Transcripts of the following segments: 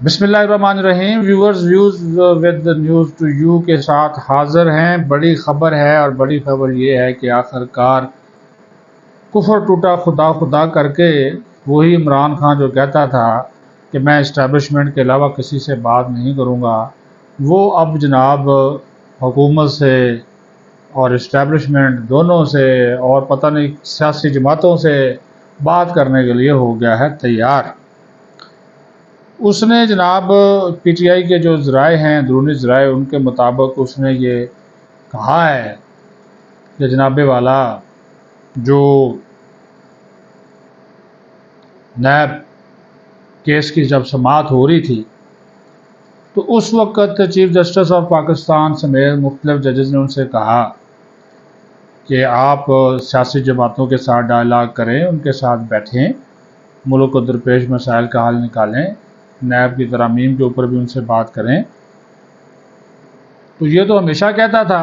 بسم اللہ الرحمن الرحیم۔ Viewers views with news to you کے ساتھ حاضر ہیں۔ بڑی خبر ہے اور بڑی خبر یہ ہے کہ آخرکار کفر ٹوٹا خدا خدا کر کے وہی عمران خان جو کہتا تھا کہ میں اسٹیبلشمنٹ کے علاوہ کسی سے بات نہیں کروں گا، وہ اب جناب حکومت سے اور اسٹیبلشمنٹ دونوں سے اور پتہ نہیں سیاسی جماعتوں سے بات کرنے کے لیے ہو گیا ہے تیار۔ اس نے جناب پی ٹی آئی کے جو ذرائع ہیں، اندرونی ذرائع، ان کے مطابق اس نے یہ کہا ہے کہ جناب والا جو نیب کیس کی جب سماعت ہو رہی تھی تو اس وقت چیف جسٹس آف پاکستان سمیت مختلف ججز نے ان سے کہا کہ آپ سیاسی جماعتوں کے ساتھ ڈائلاگ کریں، ان کے ساتھ بیٹھیں، ملک کو درپیش مسائل کا حل نکالیں، نیب کی ترامیم کے اوپر بھی ان سے بات کریں۔ تو یہ تو ہمیشہ کہتا تھا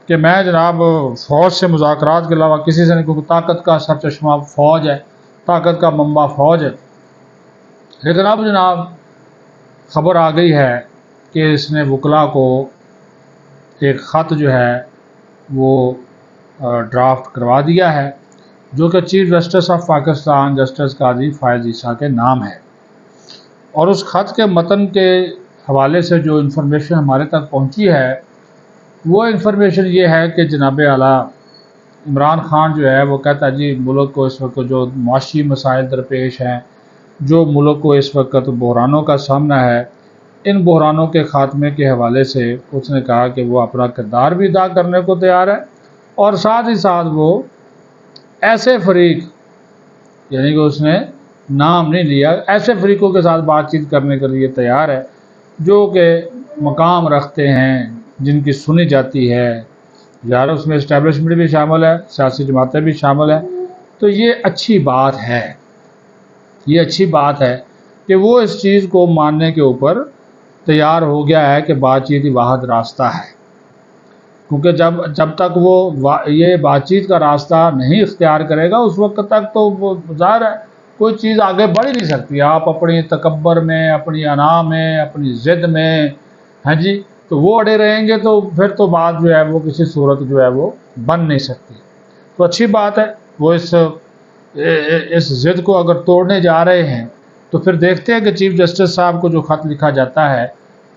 کہ میں جناب فوج سے مذاکرات کے علاوہ کسی سے نہیں، کیونکہ طاقت کا سرچشمہ فوج ہے، طاقت کا منبع فوج ہے۔ لیکن اب جناب خبر آ گئی ہے کہ اس نے وکلاء کو ایک خط جو ہے وہ ڈرافٹ کروا دیا ہے، جو کہ chief justice of Pakistan justice قاضی فائز عیسیٰ کے نام ہے۔ اور اس خط کے متن کے حوالے سے جو انفارمیشن ہمارے تک پہنچی ہے وہ انفارمیشن یہ ہے کہ جناب اعلیٰ عمران خان جو ہے وہ کہتا ہے جی ملک کو اس وقت جو معاشی مسائل درپیش ہیں، جو ملک کو اس وقت بحرانوں کا سامنا ہے، ان بحرانوں کے خاتمے کے حوالے سے اس نے کہا کہ وہ اپنا کردار بھی ادا کرنے کو تیار ہے، اور ساتھ ہی ساتھ وہ ایسے فریق، یعنی کہ اس نے نام نہیں لیا، ایسے فریقوں کے ساتھ بات چیت کرنے کے لیے تیار ہے جو کہ مقام رکھتے ہیں، جن کی سنی جاتی ہے۔ یار اس میں اسٹیبلشمنٹ بھی شامل ہے، سیاسی جماعتیں بھی شامل ہیں۔ تو یہ اچھی بات ہے، یہ اچھی بات ہے کہ وہ اس چیز کو ماننے کے اوپر تیار ہو گیا ہے کہ بات چیت ہی واحد راستہ ہے، کیونکہ جب تک وہ یہ بات چیت کا راستہ نہیں اختیار کرے گا اس وقت تک تو وہ ظاہر ہے کوئی چیز آگے بڑھ ہی نہیں سکتی۔ آپ اپنی تکبر میں، اپنی انا میں، اپنی ضد میں، ہاں جی، تو وہ اڑے رہیں گے تو پھر تو بات جو ہے وہ کسی صورت جو ہے وہ بن نہیں سکتی۔ تو اچھی بات ہے وہ اس ضد کو اگر توڑنے جا رہے ہیں تو پھر دیکھتے ہیں کہ چیف جسٹس صاحب کو جو خط لکھا جاتا ہے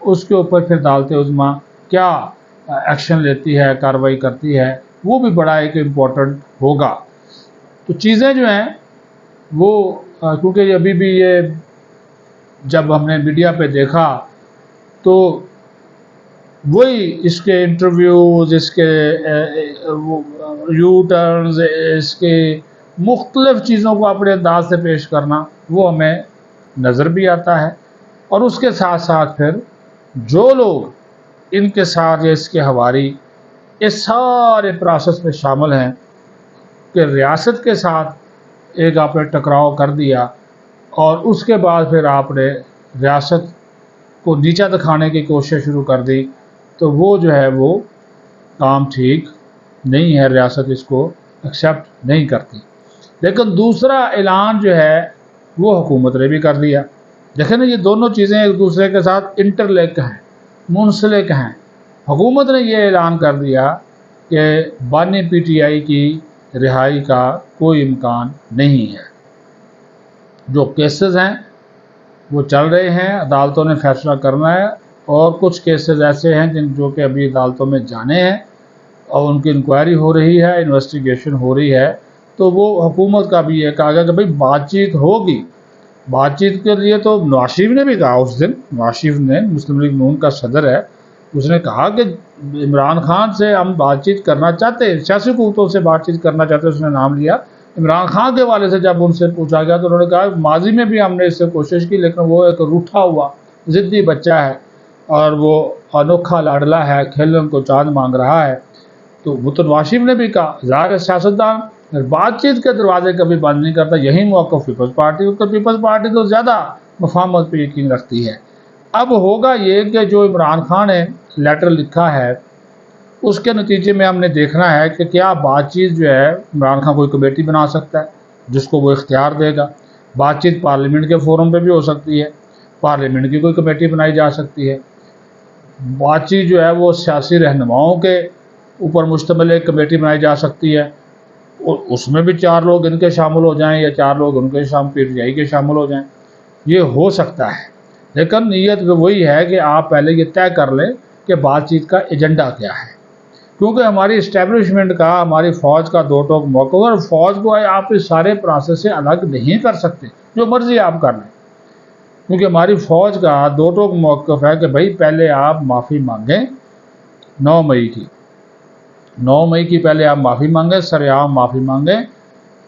اس کے اوپر پھر عدالت عظمیٰ کیا ایکشن لیتی ہے، کارروائی کرتی ہے، وہ بھی بڑا ایک امپورٹنٹ ہوگا۔ تو چیزیں جو ہیں وہ کیونکہ ابھی بھی یہ جب ہم نے میڈیا پہ دیکھا تو وہی اس کے انٹرویوز، اس کے یو ٹرنز، اس کے مختلف چیزوں کو اپنے انداز سے پیش کرنا وہ ہمیں نظر بھی آتا ہے۔ اور اس کے ساتھ ساتھ پھر جو لوگ ان کے ساتھ یا اس کے حواری اس سارے پروسیس میں شامل ہیں کہ ریاست کے ساتھ ایک آپ نے ٹکراؤ کر دیا اور اس کے بعد پھر آپ نے ریاست کو نیچا دکھانے کی کوشش شروع کر دی، تو وہ جو ہے وہ کام ٹھیک نہیں ہے، ریاست اس کو ایکسیپٹ نہیں کرتی۔ لیکن دوسرا اعلان جو ہے وہ حکومت نے بھی کر دیا۔ دیکھیں نا، یہ دونوں چیزیں ایک دوسرے کے ساتھ انٹرلیک ہیں، منسلک ہیں۔ حکومت نے یہ اعلان کر دیا کہ بانی پی ٹی آئی کی رہائی کا کوئی امکان نہیں ہے۔ جو کیسز ہیں وہ چل رہے ہیں، عدالتوں نے فیصلہ کرنا ہے، اور کچھ کیسز ایسے ہیں جو کہ ابھی عدالتوں میں جانے ہیں اور ان کی انکوائری ہو رہی ہے، انویسٹیگیشن ہو رہی ہے۔ تو وہ حکومت کا بھی یہ کہا گیا کہ بھئی بات چیت ہوگی۔ بات چیت کے لیے تو نواز شریف نے بھی کہا اس دن، نواز شریف نے، مسلم لیگ نون کا صدر ہے، اس نے کہا کہ عمران خان سے ہم بات چیت کرنا چاہتے ہیں، سیاسی قوتوں سے بات چیت کرنا چاہتے ہیں۔ اس نے نام لیا عمران خان کے والے سے۔ جب ان سے پوچھا گیا تو انہوں نے کہا ماضی میں بھی ہم نے اس سے کوشش کی، لیکن وہ ایک روٹھا ہوا ضدی بچہ ہے اور وہ انوکھا لاڈلا ہے، کھیلنے کو چاند مانگ رہا ہے۔ تو وہ تو نواز شریف نے بھی کہا، ظاہر ہے سیاستدان بات چیت کے دروازے کبھی بند نہیں کرتا۔ یہی موقف پیپلز پارٹی کا، پیپلز پارٹی تو زیادہ مفاہمت پہ یقین رکھتی ہے۔ اب ہوگا یہ کہ جو عمران خان نے لیٹر لکھا ہے اس کے نتیجے میں ہم نے دیکھنا ہے کہ کیا بات چیت جو ہے عمران خان کوئی کمیٹی بنا سکتا ہے جس کو وہ اختیار دے گا۔ بات چیت پارلیمنٹ کے فورم پہ بھی ہو سکتی ہے، پارلیمنٹ کی کوئی کمیٹی بنائی جا سکتی ہے، بات چیت جو ہے وہ سیاسی رہنماؤں کے اوپر مشتمل ایک کمیٹی بنائی جا سکتی ہے، اور اس میں بھی 4 لوگ ان کے شامل ہو جائیں یا 4 لوگ ان کے پی ٹی آئی کے شامل ہو جائیں، یہ ہو سکتا ہے۔ لیکن نیت وہی ہے کہ آپ پہلے یہ طے کر لیں کہ بات چیت کا ایجنڈا کیا ہے، کیونکہ ہماری اسٹیبلشمنٹ کا، ہماری فوج کا دو ٹوک موقف ہے، اور فوج کو آپ اس سارے پروسیس سے الگ نہیں کر سکتے، جو مرضی آپ کر لیں، کیونکہ ہماری فوج کا دو ٹوک موقف ہے کہ بھائی پہلے آپ معافی مانگیں 9 مئی کی 9 مئی کی پہلے آپ معافی مانگیں، سرعام معافی مانگیں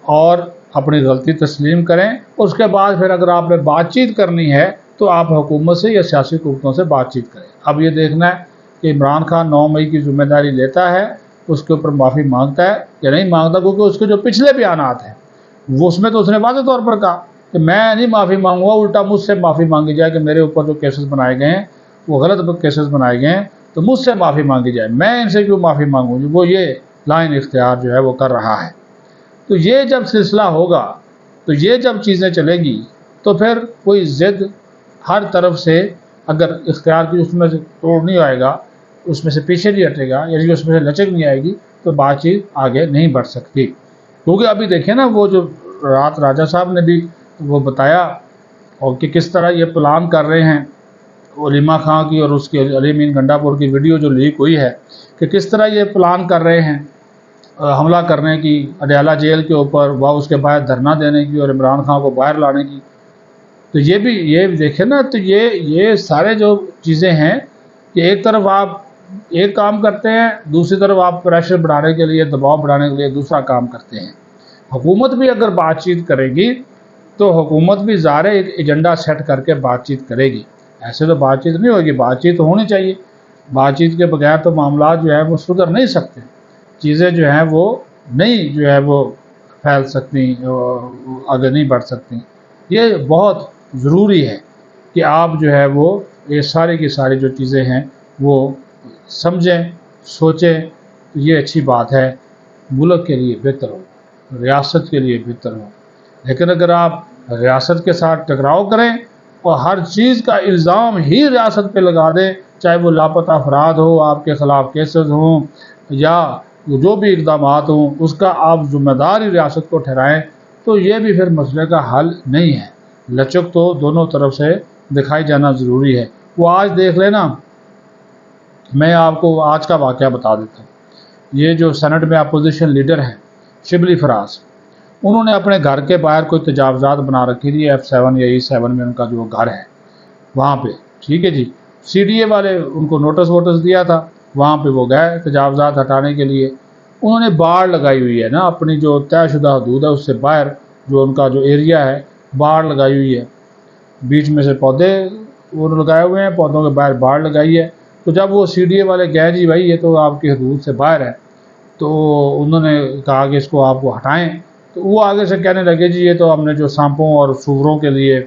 اور اپنی غلطی تسلیم کریں، اس کے بعد پھر اگر آپ نے بات چیت کرنی ہے تو آپ حکومت سے یا سیاسی قوتوں سے بات چیت کریں۔ اب یہ دیکھنا ہے کہ عمران خان 9 مئی کی ذمہ داری لیتا ہے، اس کے اوپر معافی مانگتا ہے یا نہیں مانگتا، کیونکہ اس کے جو پچھلے بیانات ہیں وہ اس میں تو اس نے واضح طور پر کہا کہ میں نہیں معافی مانگوں گا، الٹا مجھ سے معافی مانگی جائے کہ میرے اوپر جو کیسز بنائے گئے ہیں وہ غلط کیسز بنائے گئے ہیں، تو مجھ سے معافی مانگی جائے، میں ان سے کیوں معافی مانگوں؟ وہ یہ لائن اختیار جو ہے وہ کر رہا ہے۔ تو یہ جب سلسلہ ہوگا، تو یہ جب چیزیں چلے گی، تو پھر کوئی ضد ہر طرف سے اگر اختیار کی اس میں سے توڑ نہیں آئے گا، اس میں سے پیچھے نہیں ہٹے گا، یعنی اس میں سے لچک نہیں آئے گی، تو بات چیت آگے نہیں بڑھ سکتی۔ کیونکہ ابھی دیکھیں نا، وہ جو رات راجہ صاحب نے بھی وہ بتایا اور کہ کس طرح یہ پلان کر رہے ہیں، علیمہ خان کی اور اس کی علی امین گنڈا پور کی ویڈیو جو لیک ہوئی ہے کہ کس طرح یہ پلان کر رہے ہیں حملہ کرنے کی اڈیالہ جیل کے اوپر، وہ اس کے باہر دھرنا دینے کی اور عمران خان کو باہر لانے کی۔ تو یہ بھی یہ دیکھیں نا، تو یہ سارے جو چیزیں ہیں کہ ایک طرف آپ ایک کام کرتے ہیں، دوسری طرف آپ پریشر بڑھانے کے لیے، دباؤ بڑھانے کے لیے دوسرا کام کرتے ہیں۔ حکومت بھی اگر بات چیت کرے گی تو حکومت بھی ظاہر ایک ایجنڈا سیٹ کر کے بات چیت کرے گی، ایسے تو بات چیت نہیں ہوگی، بات چیت ہونی چاہیے، بات چیت کے بغیر تو معاملات جو ہے وہ سدھر نہیں سکتے، چیزیں جو ہیں وہ نہیں جو ہے وہ پھیل سکتی، آگے نہیں بڑھ سکتی۔ یہ بہت ضروری ہے کہ آپ جو ہے وہ یہ ساری کی ساری جو چیزیں ہیں وہ سمجھیں، سوچیں، تو یہ اچھی بات ہے، ملک کے لیے بہتر ہو، ریاست کے لیے بہتر ہو۔ لیکن اگر آپ ریاست کے ساتھ ٹکراؤ کریں اور ہر چیز کا الزام ہی ریاست پہ لگا دیں، چاہے وہ لاپتہ افراد ہو، آپ کے خلاف کیسز ہوں یا جو بھی اقدامات ہوں، اس کا آپ ذمہ دار ہی ریاست کو ٹھہرائیں، تو یہ بھی پھر مسئلے کا حل نہیں ہے۔ لچک تو دونوں طرف سے دکھائی جانا ضروری ہے۔ وہ آج دیکھ لینا، میں آپ کو آج کا واقعہ بتا دیتا ہوں۔ یہ جو سینٹ میں اپوزیشن لیڈر ہیں شبلی فراز، انہوں نے اپنے گھر کے باہر کوئی تجاوزات بنا رکھی تھی، F7 یا E7 میں ان کا جو گھر ہے وہاں پہ، ٹھیک ہے جی، CDA والے ان کو نوٹس دیا تھا، وہاں پہ وہ گئے تجاوزات ہٹانے کے لیے۔ انہوں نے باڑ لگائی ہوئی ہے نا، اپنی جو طے شدہ حدود ہے اس سے باہر جو ان کا جو ایریا ہے باڑ لگائی ہوئی ہے، بیچ میں سے پودے وہ لگائے ہوئے ہیں، پودوں کے باہر باڑ لگائی ہے۔ تو جب وہ CDA والے گئے جی بھائی یہ تو آپ کی حدود سے باہر ہے، تو انہوں نے کہا کہ اس کو آپ کو ہٹائیں، تو وہ آگے سے کہنے لگے جی یہ تو ہم نے جو سانپوں اور سوروں کے لیے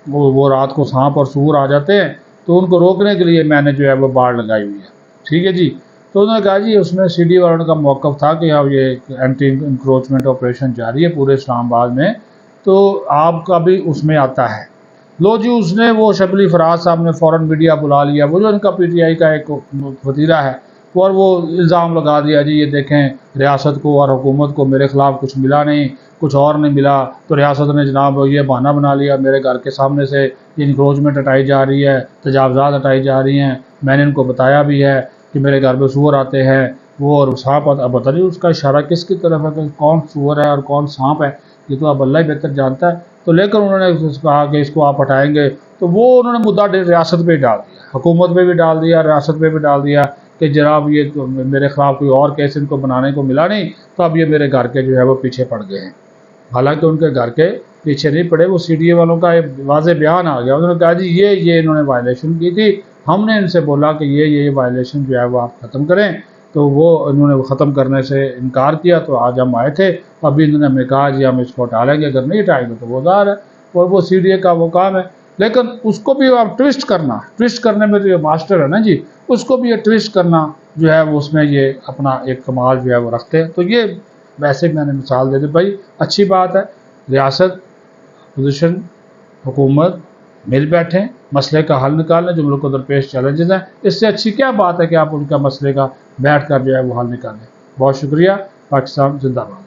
وہ رات کو سانپ اور سور آ جاتے ہیں تو ان کو روکنے کے لیے میں نے جو ہے وہ باڑ لگائی ہوئی ہے، ٹھیک ہے جی۔ تو انہوں نے کہا جی اس میں CDA والوں کا موقف تھا کہ اب یہ اینٹی انکروچمنٹ آپریشن جاری ہے پورے اسلام آباد میں، تو آپ کا بھی اس میں آتا ہے۔ لو جی، اس نے وہ شبلی فراز صاحب نے فوراً میڈیا بلا لیا، وہ جو ان کا PTI کا ایک وزیرہ ہے، اور وہ الزام لگا دیا جی یہ دیکھیں ریاست کو اور حکومت کو میرے خلاف کچھ ملا نہیں، کچھ اور نہیں ملا، تو ریاست نے جناب یہ بہانہ بنا لیا، میرے گھر کے سامنے سے انکروچمنٹ ہٹائی جا رہی ہے، تجاوزات ہٹائی جا رہی ہیں، میں نے ان کو بتایا بھی ہے کہ میرے گھر پہ سور آتے ہیں، وہ اور سانپ، اب پتہ نہیں اس کا اشارہ کس کی طرف ہے کہ کون سور ہے اور کون سانپ ہے، یہ تو اب اللہ ہی بہتر جانتا ہے۔ تو لیکن انہوں نے کہا کہ اس کو آپ ہٹائیں گے، تو وہ انہوں نے مدعا ریاست پہ ڈال دیا، حکومت پہ بھی ڈال دیا، ریاست پہ بھی ڈال دیا کہ جناب یہ تو میرے خلاف کوئی اور کیس ان کو بنانے کو ملا نہیں، تو اب یہ میرے گھر کے جو ہے وہ پیچھے پڑ گئے ہیں۔ حالانکہ ان کے گھر کے پیچھے نہیں پڑے، وہ CDA والوں کا ایک واضح بیان آ گیا، انہوں نے کہا جی یہ انہوں نے وائلیشن کی تھی، ہم نے ان سے بولا کہ یہ وائلیشن جو ہے وہ آپ ختم کریں، تو وہ انہوں نے ختم کرنے سے انکار کیا، تو آج ہم آئے تھے، ابھی انہوں نے ہمیں کہا جی ہم اس کو ہٹا لیں گے، اگر نہیں ہٹائیں گے تو وہ ظاہر ہے، اور وہ CDA کا وہ کام ہے۔ لیکن اس کو بھی آپ ٹوسٹ کرنے میں تو یہ ماسٹر ہے نا جی، اس کو بھی یہ ٹوسٹ کرنا جو ہے وہ اس میں یہ اپنا ایک کمال جو ہے وہ رکھتے ہیں۔ تو یہ ویسے میں نے مثال دے دی بھائی، اچھی بات ہے، ریاست، اپوزیشن، حکومت مل بیٹھیں، مسئلے کا حل نکالیں جو ملک کو درپیش چیلنجز ہیں. اس سے اچھی کیا بات ہے کہ آپ ان کا مسئلے کا بیٹھ کر جو ہے وہ حل نکالیں. بہت شکریہ. پاکستان زندہ باد.